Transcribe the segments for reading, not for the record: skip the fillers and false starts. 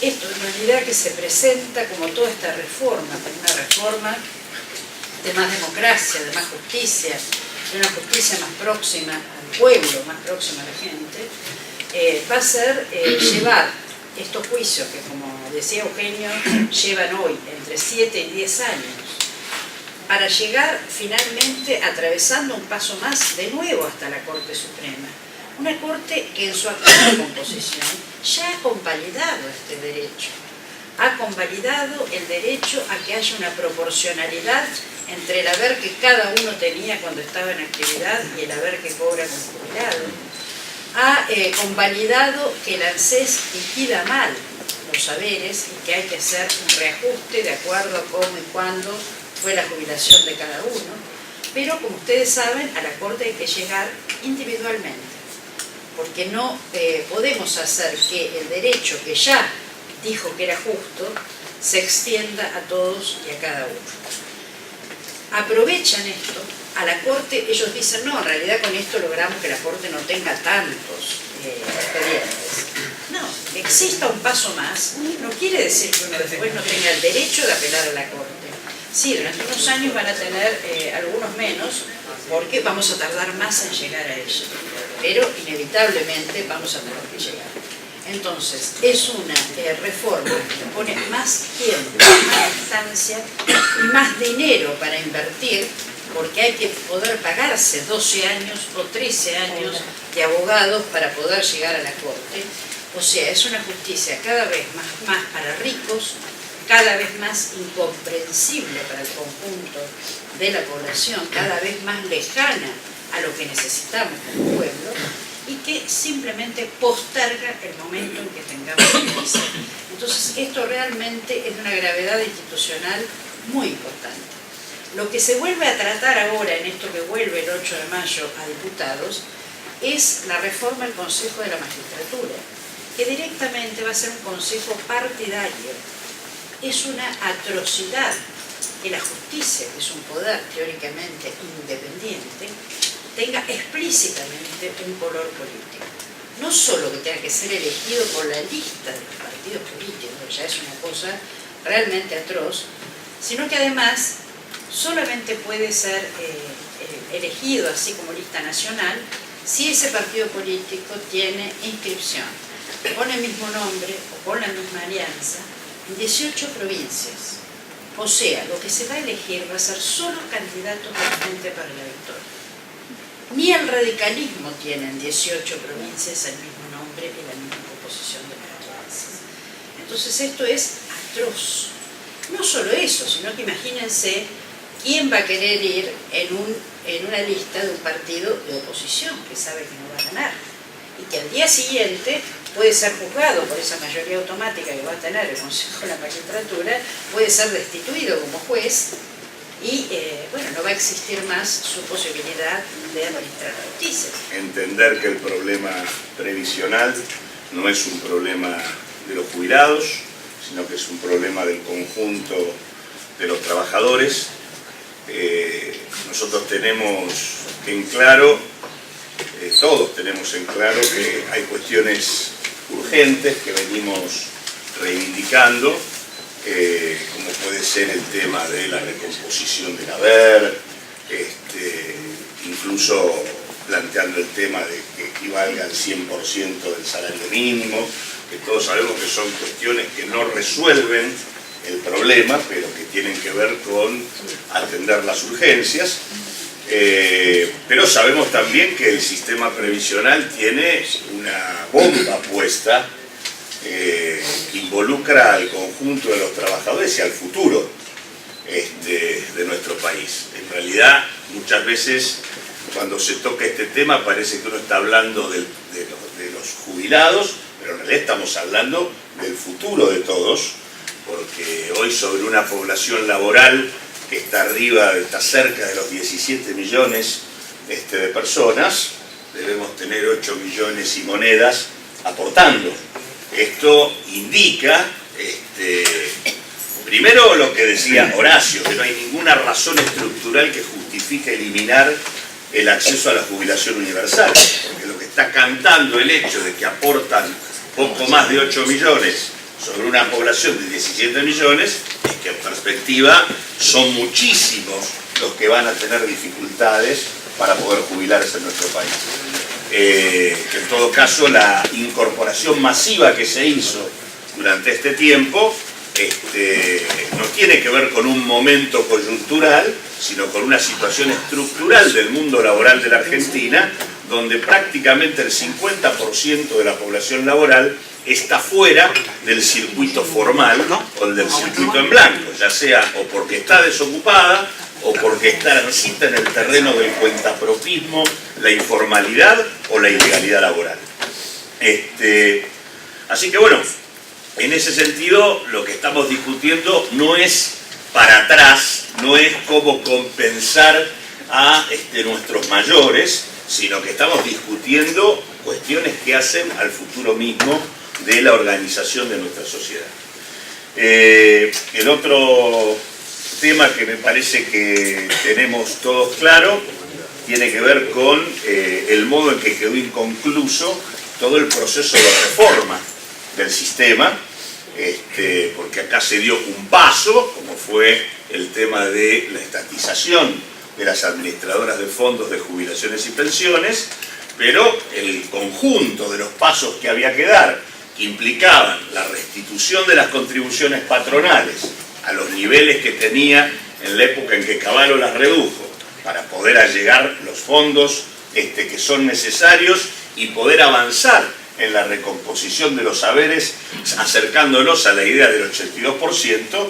esto en realidad que se presenta como toda esta reforma, una reforma de más democracia, de más justicia, de una justicia más próxima al pueblo, más próxima a la gente, va a ser llevar estos juicios que, como decía Eugenio, llevan hoy entre 7 y 10 años, para llegar finalmente atravesando un paso más de nuevo hasta la Corte Suprema. Una Corte que en su actual composición ya ha convalidado este derecho. Ha convalidado el derecho a que haya una proporcionalidad entre el haber que cada uno tenía cuando estaba en actividad y el haber que cobra como jubilado. Ha convalidado que el ANSES liquida mal los saberes y que hay que hacer un reajuste de acuerdo a cómo y cuándo fue la jubilación de cada uno. Pero, como ustedes saben, a la Corte hay que llegar individualmente, porque no podemos hacer que el derecho que ya dijo que era justo se extienda a todos y a cada uno. Aprovechan esto, a la Corte ellos dicen, no, en realidad con esto logramos que la Corte no tenga tantos expedientes. No, que exista un paso más no quiere decir que uno después no tenga el derecho de apelar a la Corte. Sí, durante unos años van a tener algunos menos, porque vamos a tardar más en llegar a ello, pero inevitablemente vamos a tener que llegar. Entonces, es una reforma que pone más tiempo, más distancia y más dinero para invertir, porque hay que poder pagarse 12 años o 13 años de abogados para poder llegar a la Corte. O sea, es una justicia cada vez más para ricos, cada vez más incomprensible para el conjunto de la población, cada vez más lejana a lo que necesitamos como pueblo, y que simplemente posterga el momento en que tengamos que hacer. Entonces, esto realmente es de una gravedad institucional muy importante. Lo que se vuelve a tratar ahora, en esto que vuelve el 8 de mayo a diputados, es la reforma del Consejo de la Magistratura, que directamente va a ser un consejo partidario. Es una atrocidad que la justicia, que es un poder teóricamente independiente, tenga explícitamente un color político. No solo que tenga que ser elegido por la lista de los partidos políticos, que ya es una cosa realmente atroz, sino que además solamente puede ser elegido así como lista nacional si ese partido político tiene inscripción con el mismo nombre o con la misma alianza en 18 provincias. O sea, lo que se va a elegir va a ser solo candidatos del Frente para la Victoria. Ni el radicalismo tiene en 18 provincias el mismo nombre y la misma composición de las alianzas. Entonces esto es atroz. No solo eso, sino que imagínense quién va a querer ir en una lista de un partido de oposición que sabe que no va a ganar y que al día siguiente puede ser juzgado por esa mayoría automática que va a tener el Consejo de la Magistratura, puede ser destituido como juez y bueno, no va a existir más su posibilidad de administrar la justicia. Entender que el problema previsional no es un problema de los jubilados, sino que es un problema del conjunto de los trabajadores. Nosotros tenemos en claro, todos tenemos en claro que hay cuestiones urgentes que venimos reivindicando, como puede ser el tema de la recomposición del haber, incluso planteando el tema de que equivalga al 100% del salario mínimo, que todos sabemos que son cuestiones que no resuelven el problema, pero que tienen que ver con atender las urgencias. Pero sabemos también que el sistema previsional tiene una bomba puesta que involucra al conjunto de los trabajadores y al futuro de nuestro país. En realidad, muchas veces cuando se toca este tema parece que uno está hablando de los jubilados, pero en realidad estamos hablando del futuro de todos, porque hoy sobre una población laboral que está cerca de los 17 millones de personas, debemos tener 8 millones y monedas aportando. Esto indica, primero lo que decía Horacio, que no hay ninguna razón estructural que justifique eliminar el acceso a la jubilación universal, porque lo que está cantando el hecho de que aportan poco más de 8 millones sobre una población de 17 millones, es que en perspectiva son muchísimos los que van a tener dificultades para poder jubilarse en nuestro país. Que en todo caso la incorporación masiva que se hizo durante este tiempo no tiene que ver con un momento coyuntural, sino con una situación estructural del mundo laboral de la Argentina, donde prácticamente el 50% de la población laboral está fuera del circuito formal o del circuito en blanco, ya sea o porque está desocupada o porque transita en el terreno del cuentapropismo, la informalidad o la ilegalidad laboral. Así que bueno, en ese sentido lo que estamos discutiendo no es para atrás, no es cómo compensar a nuestros mayores, sino que estamos discutiendo cuestiones que hacen al futuro mismo de la organización de nuestra sociedad. El otro tema que me parece que tenemos todos claro tiene que ver con el modo en que quedó inconcluso todo el proceso de reforma del sistema, porque acá se dio un paso, como fue el tema de la estatización de las administradoras de fondos de jubilaciones y pensiones, pero el conjunto de los pasos que había que dar, que implicaban la restitución de las contribuciones patronales a los niveles que tenía en la época en que Cavallo las redujo, para poder allegar los fondos que son necesarios y poder avanzar en la recomposición de los saberes, acercándonos a la idea del 82%,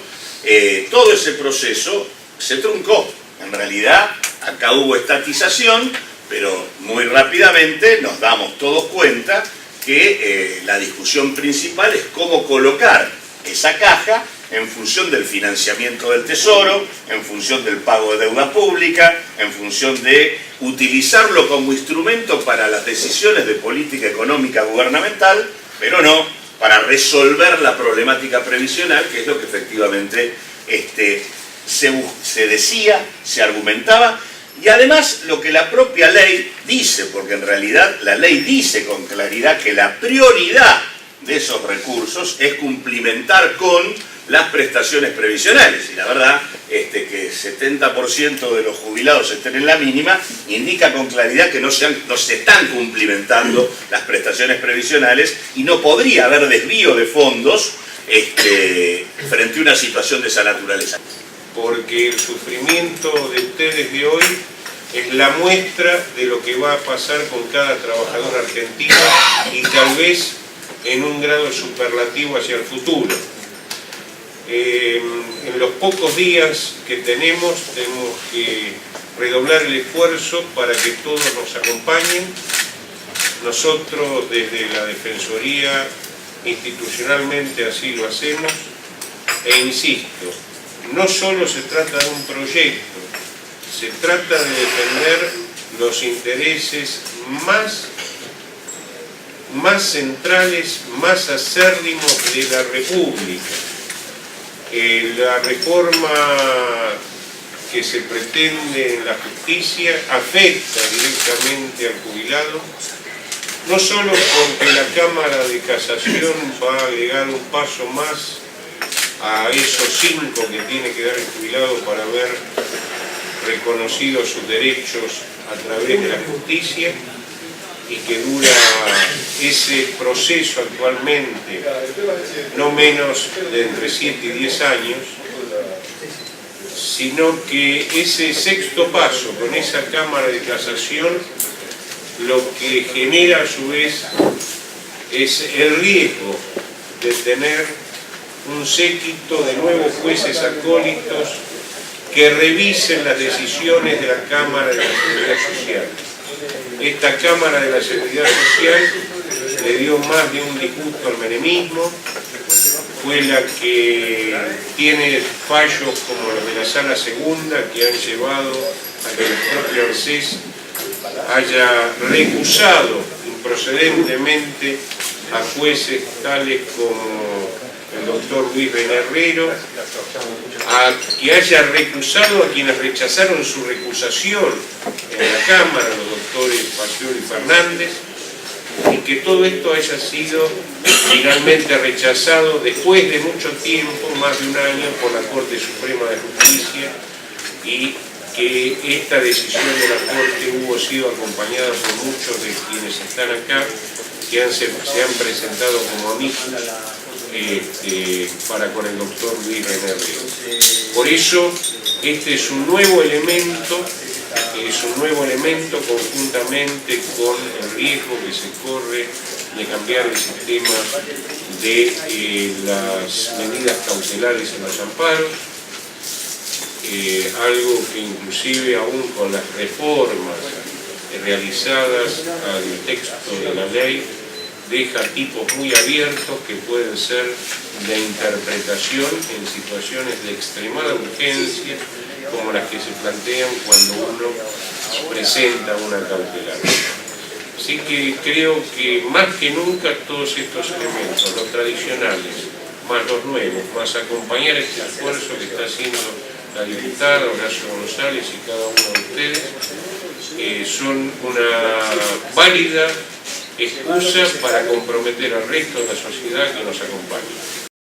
todo ese proceso se truncó. En realidad, acá hubo estatización, pero muy rápidamente nos damos todos cuenta que la discusión principal es cómo colocar esa caja en función del financiamiento del Tesoro, en función del pago de deuda pública, en función de utilizarlo como instrumento para las decisiones de política económica gubernamental, pero no para resolver la problemática previsional, que es lo que efectivamente se decía, se argumentaba, y además lo que la propia ley dice, porque en realidad la ley dice con claridad que la prioridad de esos recursos es cumplimentar con las prestaciones previsionales, y la verdad que 70% de los jubilados estén en la mínima indica con claridad que no se están cumplimentando las prestaciones previsionales y no podría haber desvío de fondos frente a una situación de esa naturaleza. Porque el sufrimiento de ustedes de hoy es la muestra de lo que va a pasar con cada trabajador argentino y tal vez en un grado superlativo hacia el futuro. En los pocos días que tenemos que redoblar el esfuerzo para que todos nos acompañen. Nosotros desde la Defensoría institucionalmente así lo hacemos, e insisto, no solo se trata de un proyecto, se trata de defender los intereses más centrales, más acérrimos de la República. La reforma que se pretende en la justicia afecta directamente al jubilado, no solo porque la Cámara de Casación va a agregar un paso más a esos 5 que tiene que dar el jubilado para ver reconocidos sus derechos a través de la justicia, y que dura ese proceso actualmente no menos de entre 7 y 10 años, sino que ese sexto paso con esa Cámara de Casación lo que genera a su vez es el riesgo de tener un séquito de nuevos jueces acólitos que revisen las decisiones de la Cámara de la Seguridad Social. Esta Cámara de la Seguridad Social le dio más de un disgusto al menemismo, fue la que tiene fallos como los de la Sala Segunda que han llevado a que el propio ANSES haya recusado improcedentemente a jueces tales como el doctor Luis Benerrero, a que haya recusado a quienes rechazaron su recusación en la Cámara, los doctores Pacioli y Fernández, y que todo esto haya sido finalmente rechazado después de mucho tiempo, más de un año, por la Corte Suprema de Justicia, y que esta decisión de la Corte hubo sido acompañada por muchos de quienes están acá, que se han presentado como amigos para con el doctor Luis René Ríos. Por eso, este es un nuevo elemento conjuntamente con el riesgo que se corre de cambiar el sistema de las medidas cautelares en los amparos, algo que inclusive aún con las reformas realizadas al texto de la ley deja tipos muy abiertos que pueden ser de interpretación en situaciones de extremada urgencia como las que se plantean cuando uno presenta una cautelar. Así que creo que más que nunca todos estos elementos, los tradicionales, más los nuevos, más acompañar este esfuerzo que está haciendo la diputada Horacio González y cada uno de ustedes, son una válida excusa para comprometer al resto de la sociedad que nos acompaña.